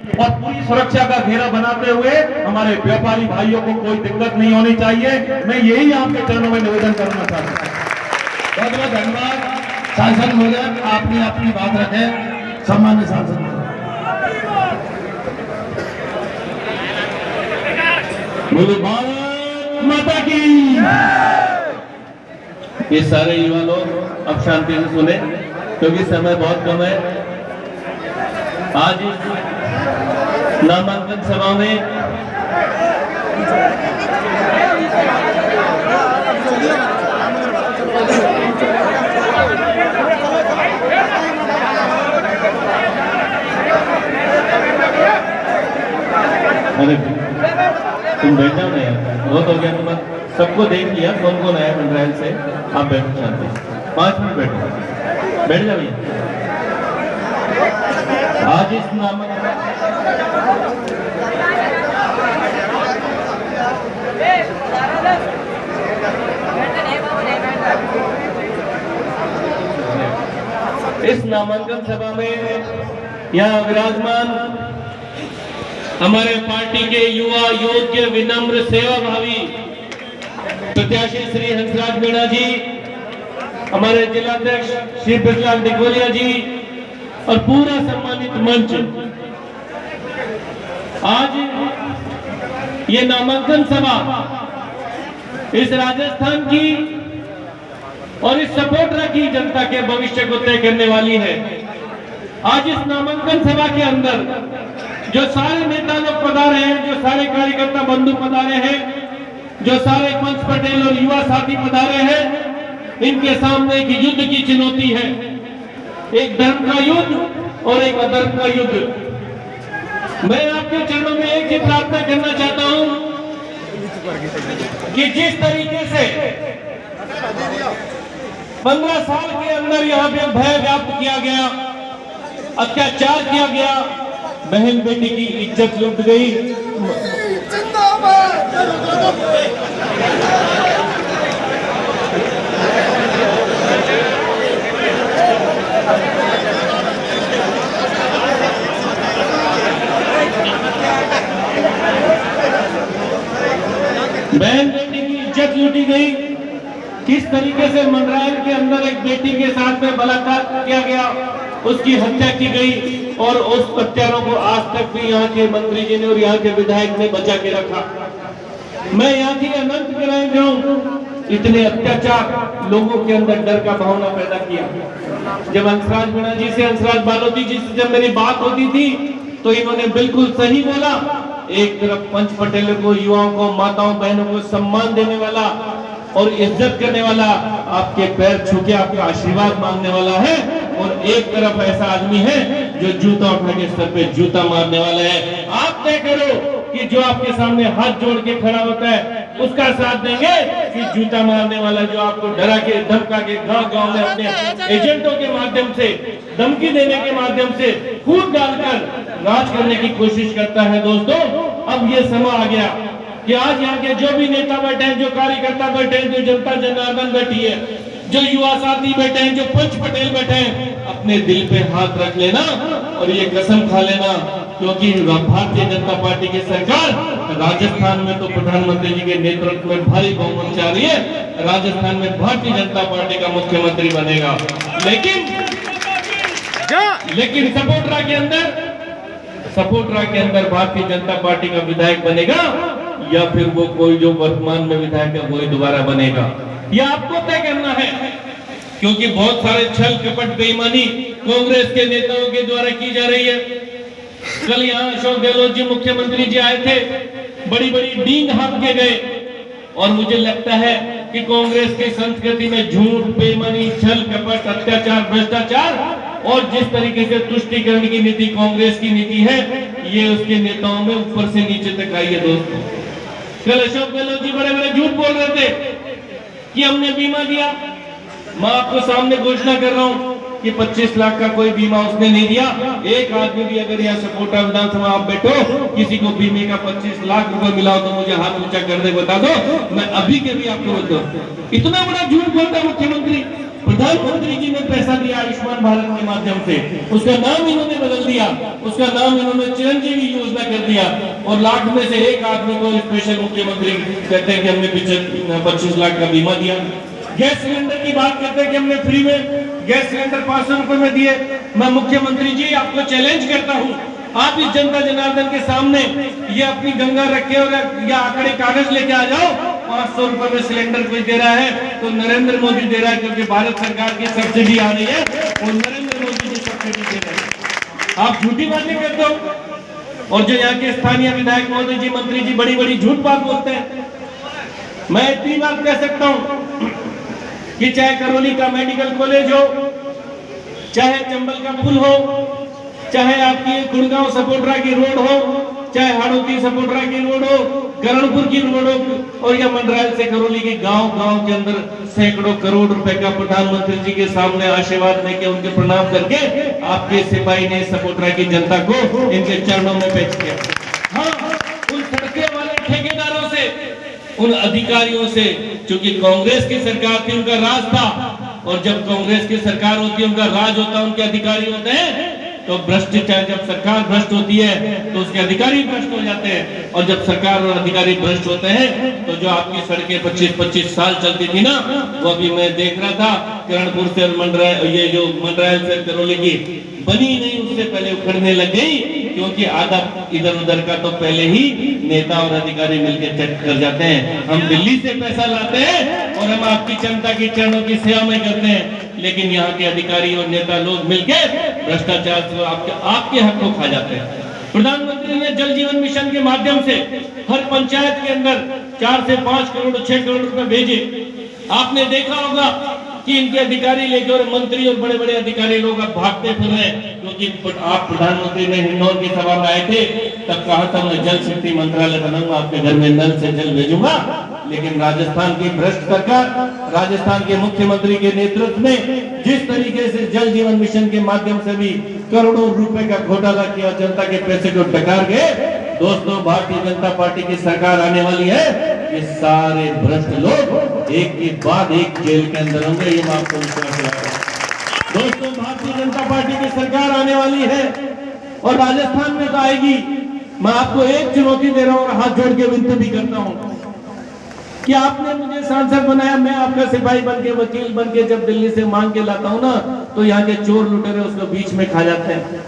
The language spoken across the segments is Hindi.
और पूरी सुरक्षा का घेरा बनाते हुए हमारे व्यापारी भाइयों को कोई दिक्कत नहीं होनी चाहिए। मैं यही आपके चरणों में निवेदन करना चाहता हूँ। बहुत बहुत धन्यवाद। सांसद महोदय, आपने अपनी बात रखे। सम्मान्य सांसद बोलो भारत माता की। ये सारे युवा लोग अब शांति से सुने, क्योंकि समय बहुत कम है। आज इस नामांकन सभा में अरे तुम बैठ जाओ ना यार, बहुत हो गया। तुम सबको देख लिया कौन कौन आया मंडरायल से। आप बैठो शांति, 5 मिनट बैठो, बैठ जाओ भैया। आज इस नामांकन सभा में यहाँ विराजमान हमारे पार्टी के युवा योग्य विनम्र सेवा भावी प्रत्याशी श्री हंसराज मीणा जी, हमारे जिलाध्यक्ष श्री ब्रजलाल डिकोलिया जी और पूरा सम्मानित मंच, आज ये नामांकन सभा इस राजस्थान की और इस सपोर्टरा की जनता के भविष्य को तय करने वाली है। आज इस नामांकन सभा के अंदर जो सारे नेता लोग पधारे हैं, जो सारे कार्यकर्ता बंधु पधारे हैं, जो सारे पंच पटेल और युवा साथी पधारे हैं, इनके सामने एक युद्ध की चुनौती है। एक धर्म का युद्ध और एक अधर्म का युद्ध। मैं आपके चरणों में एक ही प्रार्थना करना चाहता हूं कि जिस तरीके से 15 साल के अंदर यहाँ पे भय व्याप्त किया गया, अत्याचार किया गया, बहन बेटी की इज्जत लूट गई, बहन बेटी की इज्जत लूटी गई। किस तरीके से मंडरायल के अंदर एक बेटी के साथ में बलात्कार किया गया, उसकी हत्या की गई और उस हत्यारों को आज तक भी यहाँ के मंत्री जी ने और यहाँ के विधायक ने बचा के रखा। मैं यहाँ की अनंत गिराए जाऊं, इतने अत्याचार लोगों के अंदर डर का भावना पैदा किया। जब हंसराज मीणा जी से, हंसराज बालोती जी से जब मेरी बात होती थी तो इन्होंने बिल्कुल सही बोला। एक तरफ पंच पटेल को, युवाओं को, माताओं बहनों को सम्मान देने वाला और इज्जत करने वाला, आपके पैर छू के आपका आशीर्वाद मांगने वाला है, और एक तरफ ऐसा आदमी है जो जूता उठा के सर पे जूता मारने वाला है। आप तय करो कि जो आपके सामने हाथ जोड़ के खड़ा होता है उसका साथ देंगे कि जूता मारने वाला जो आपको डरा के धमका के गांव-गांव में अपने एजेंटों के माध्यम से, धमकी देने के माध्यम से खून डालकर राज करने की कोशिश करता है। दोस्तों, अब ये समय आ गया कि आज यहाँ के जो भी नेता बैठे हैं, जो कार्यकर्ता बैठे हैं, जो जनता जनार्दन बैठी है, जो युवा साथी बैठे हैं, जो पंच पटेल बैठे हैं, अपने दिल पे हाथ रख लेना और ये कसम खा लेना, क्योंकि भारतीय जनता पार्टी की सरकार राजस्थान में तो प्रधानमंत्री जी के नेतृत्व में भारी बहुमत जा रही है। राजस्थान में भारतीय जनता पार्टी का मुख्यमंत्री बनेगा। लेकिन सपोर्टरा के अंदर भारतीय जनता पार्टी का विधायक बनेगा या फिर वो कोई जो वर्तमान में विधायक है वही दोबारा बनेगा, यह आपको तय करना है। क्योंकि बहुत सारे छल कपट बेईमानी कांग्रेस के नेताओं के द्वारा की जा रही है। कल यहाँ अशोक गहलोत जी, मुख्यमंत्री जी आए थे, बड़ी बड़ी डींग हाँक के गए, और मुझे लगता है कि कांग्रेस की संस्कृति में झूठ, बेईमानी, छल कपट, अत्याचार, भ्रष्टाचार और जिस तरीके से तुष्टीकरण की नीति कांग्रेस की नीति है, ये उसके नेताओं में ऊपर से नीचे तक आई है। दोस्तों, कल अशोक गहलोत जी बड़े बड़े झूठ बोल रहे थे कि हमने बीमा दिया। मैं आपको सामने घोषणा कर रहा हूं कि 25 लाख का कोई बीमा उसने नहीं दिया। एक आदमी भी अगर यहाँ सपोर्टा विधानसभा आप बैठो, किसी को बीमे का 25 लाख रुपए मिला हो तो मुझे हाथ ऊंचा कर दे, बता दो, मैं अभी के भी आपको बता दूं। इतना बड़ा झूठ बोलता है मुख्यमंत्री। प्रधानमंत्री जी ने पैसा दिया आयुष्मान भारत के माध्यम से, उसका नाम इन्होंने बदल दिया, उसका नाम इन्होंने चिरंजीवी दिया और लाख में से एक आदमी को स्पेशल मुख्यमंत्री कहते हैं कि हमने 25 लाख का बीमा दिया। गैस सिलेंडर की बात करते हैं कि हमने फ्री में गैस सिलेंडर 500 रुपए में दिए। मैं मुख्यमंत्री जी आपको चैलेंज करता हूं, आप इस जनता जनार्दन के सामने ये अपनी गंगा रखे और या आंकड़े कागज लेके आ जाओ। 500 रुपए में सिलेंडर कोई दे रहा है तो नरेंद्र मोदी दे रहा है, क्योंकि भारत सरकार की सब्सिडी आ रही है और नरेंद्र मोदी जी सब्सिडी दे रहे हैं। आप झूठी बातें करते हो और जो यहाँ के स्थानीय विधायक महोदय जी, मंत्री जी बड़ी बड़ी झूठ बात बोलते हैं। मैं इतनी बात कह सकता हूँ कि चाहे करौली का मेडिकल कॉलेज हो, चाहे चंबल का पुल हो, चाहे आपकी गुड़गांव सपोटरा की रोड हो, चाहे हाड़ौती सपोटरा की रोड हो, करणपुर की रोड हो, और या मंडरायल से करौली के गांव-गांव के अंदर सैकड़ों करोड़ रुपए का प्रधानमंत्री जी के सामने आशीर्वाद लेके उनके प्रणाम करके आपके सिपाही ने सपोटरा की जनता को इनके चरणों में पेश किया। हाँ, उन सड़के वाले ठेकेदारों से, उन अधिकारियों से, क्योंकि कांग्रेस की सरकार थी, उनका राज था, और जब कांग्रेस की सरकार होती है उनका राज होता है, उनके अधिकारी होते हैं, तो भ्रष्टाचार, जब सरकार भ्रष्ट होती है तो उसके अधिकारी भ्रष्ट हो जाते हैं, और जब सरकार और अधिकारी भ्रष्ट होते हैं तो जो आपकी सड़कें 25-25 साल चलती थी ना, वो अभी मैं देख रहा था करणपुर से ये जो मंडरायल से करौली की बनी नहीं, उससे पहले उखड़ने लग गई, क्योंकि आधा इधर उधर का तो पहले ही नेता और अधिकारी मिलकर चेक कर जाते हैं। हम दिल्ली से पैसा लाते हैं और हम आपकी जनता की चरणों की सेवा में करते हैं, लेकिन यहाँ के अधिकारी और नेता लोग मिलकर भ्रष्टाचार से आपके हक को खा जाते हैं। प्रधानमंत्री ने जल जीवन मिशन के माध्यम से हर पंचायत के अंदर 4 से 5 करोड़ 6 करोड़ रुपए भेजे। आपने देखा होगा कि इनके अधिकारी लेके और मंत्री और बड़े बड़े अधिकारी लोग अब भागते फिर रहे हैं, क्योंकि आप प्रधानमंत्री ने हिंडौर की सभा में आए थे, तब कहा था मैं जल शक्ति मंत्रालय बनाऊंगा, आपके घर में नल से जल भेजूंगा। लेकिन राजस्थान की भ्रष्ट सरकार, राजस्थान के मुख्यमंत्री के नेतृत्व में जिस तरीके से जल जीवन मिशन के माध्यम से भी करोड़ों रुपए का घोटाला किया, जनता के पैसे को डकार गए। दोस्तों, भारतीय जनता पार्टी की सरकार आने वाली है, ये सारे भ्रष्ट लोग एक के बाद एक जेल के अंदर होंगे, ये मैं आपको विश्वास दिलाता हूं। दोस्तों, भारतीय जनता पार्टी की सरकार आने वाली है और राजस्थान में तो आएगी। मैं आपको एक चुनौती दे रहा हूं और हाथ जोड़ के विनती भी करता हूं कि आपने मुझे सांसद बनाया, मैं आपका सिपाही बन के, वकील बन के जब दिल्ली से मांग के लाता हूं ना, तो यहाँ के चोर लुटेरे उसको बीच में खा जाते हैं।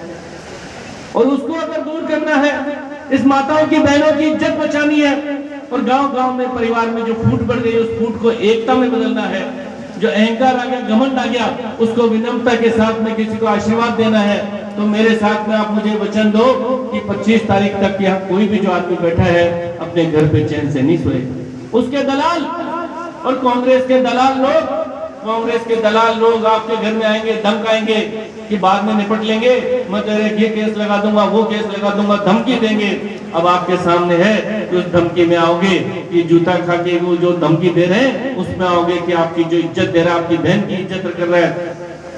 और उसको अगर दूर करना है, इस माताओं की बहनों की इज्जत बचानी है, और गांव-गांव में परिवार में जो फूट बढ़ गई उस फूट को एकता में बदलना है। जो अहंकार आ गया, घमंड आ गया, उसको विनम्रता के साथ में किसी को आशीर्वाद देना है, तो मेरे साथ में आप मुझे वचन दो कि 25 तारीख तक यहाँ कोई भी जो आदमी बैठा है अपने घर पे चैन से नहीं सोएगा। उसके दलाल और कांग्रेस के दलाल लोग आपके घर में आएंगे, धमकाएंगे कि बाद में निपट लेंगे, मैं तेरे ये केस लगा दूंगा, वो केस लगा दूंगा, धमकी देंगे। अब आपके सामने है कि उस धमकी में आओगे कि जूता खा के वो जो धमकी दे रहे हैं उसमें आओगे कि आपकी जो इज्जत दे रहा है, आपकी बहन की इज्जत कर रहा है,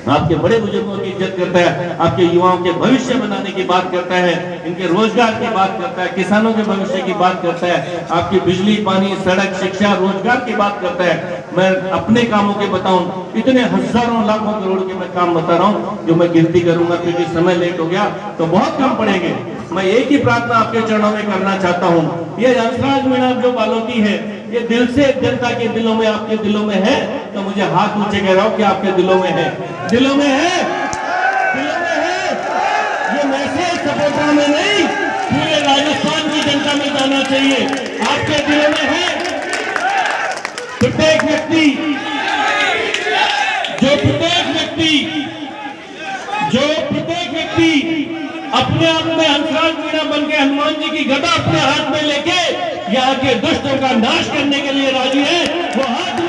आपके बड़े बुजुर्गों की इज्जत करता है, आपके युवाओं के भविष्य बनाने की बात करता है, इनके रोजगार की बात करता है, किसानों के भविष्य की बात करता है, आपकी बिजली, पानी, सड़क, शिक्षा, रोजगार की बात करता है। मैं अपने कामों के बताऊं, इतने हजारों लाखों करोड़ के मैं काम बता रहा हूं, जो मैं गिनती करूंगा क्योंकि समय लेट हो गया तो बहुत कम पड़ेंगे। मैं एक ही प्रार्थना आपके चरणों में करना चाहता हूं, ये हंसराज मीणा जो बालोती है, ये दिल से जनता के दिलों में, आपके दिलों में है, तो मुझे हाथ ऊंचे कह रहा हूं कि आपके दिलों में है, दिलों में है, दिलों में है। ये मैसेज सपोटरा में नहीं, पूरे राजस्थान की जनता में जाना चाहिए, आपके दिलों में है। प्रत्येक व्यक्ति अपने आप में हंसराज मीणा बन के हनुमान जी की गदा अपने हाथ में लेके यहाँ के दुष्टों का नाश करने के लिए राजी है, वो हाथ